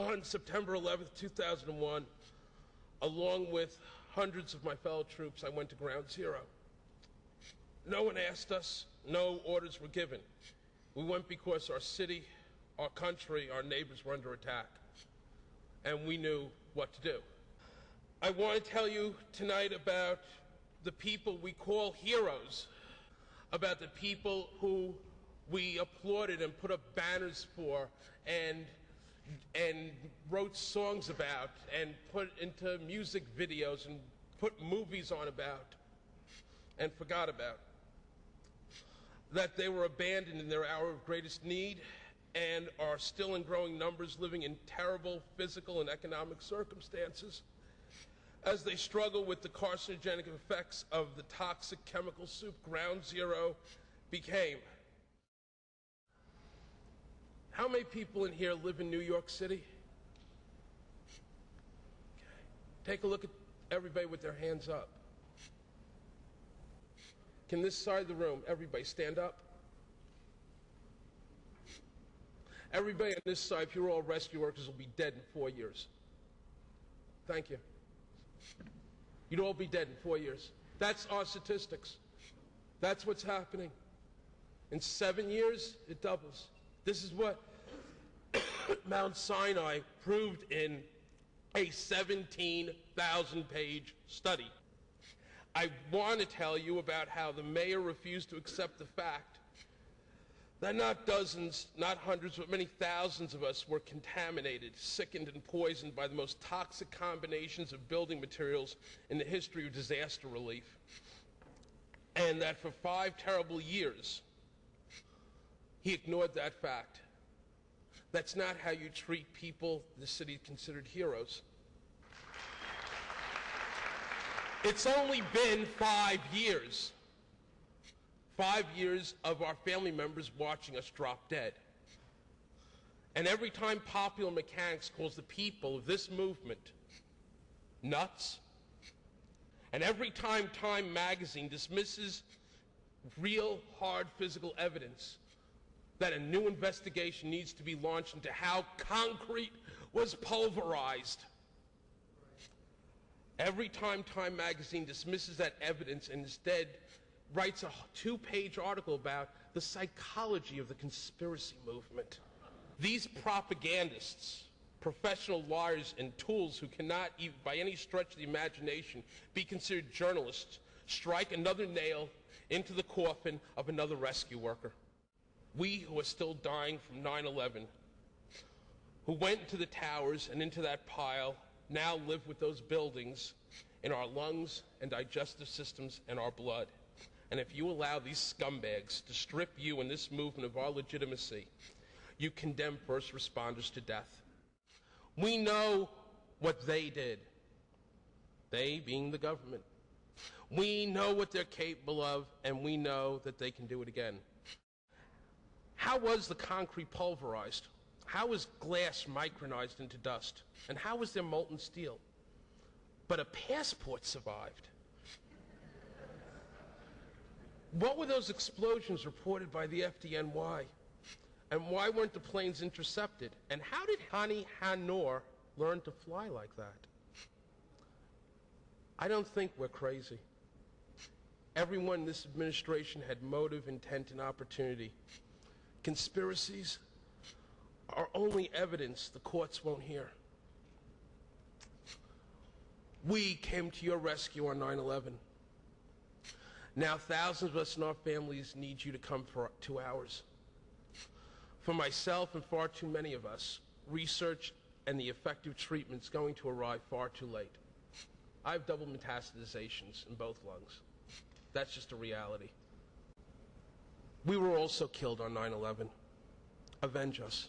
On September 11th, 2001, along with hundreds of my fellow troops, I went to Ground Zero. No one asked us, no orders were given. We went because our city, our country, our neighbors were under attack, and we knew what to do. I want to tell you tonight about the people we call heroes, about the people who we applauded and put up banners for and wrote songs about and put into music videos and put movies on about and forgot about. That they were abandoned in their hour of greatest need and are still in growing numbers living in terrible physical and economic circumstances as they struggle with the carcinogenic effects of the toxic chemical soup Ground Zero became. How many people in here live in New York City? Okay. Take a look at everybody with their hands up. Can this side of the room, everybody stand up? Everybody on this side, if you're all rescue workers, will be dead in 4 years. Thank you. You'd all be dead in 4 years. That's our statistics. That's what's happening. In 7 years, it doubles. This is what Mount Sinai proved in a 17,000-page study. I want to tell you about how the mayor refused to accept the fact that not dozens, not hundreds, but many thousands of us were contaminated, sickened, and poisoned by the most toxic combinations of building materials in the history of disaster relief. And that for 5 terrible years, he ignored that fact. That's not how you treat people the city considered heroes. It's only been 5 years. 5 years of our family members watching us drop dead. And every time Popular Mechanics calls the people of this movement nuts, and every time Time magazine dismisses real, hard physical evidence that a new investigation needs to be launched into how concrete was pulverized, every time Time magazine dismisses that evidence and instead writes a 2-page article about the psychology of the conspiracy movement, these propagandists, professional liars and tools who cannot, even by any stretch of the imagination, be considered journalists, strike another nail into the coffin of another rescue worker. We who are still dying from 9/11, who went into the towers and into that pile, now live with those buildings in our lungs and digestive systems and our blood. And if you allow these scumbags to strip you and this movement of our legitimacy, you condemn first responders to death. We know what they did, they being the government. We know what they're capable of, and we know that they can do it again. How was the concrete pulverized? How was glass micronized into dust? And how was there molten steel? But a passport survived. What were those explosions reported by the FDNY? And why weren't the planes intercepted? And how did Hani Hanor learn to fly like that? I don't think we're crazy. Everyone in this administration had motive, intent, and opportunity. Conspiracies are only evidence the courts won't hear. We came to your rescue on 9/11. Now thousands of us and our families need you to come for 2 hours. For myself and far too many of us, research and the effective treatment is going to arrive far too late. I have double metastasizations in both lungs. That's just a reality. We were also killed on 9/11. Avenge us.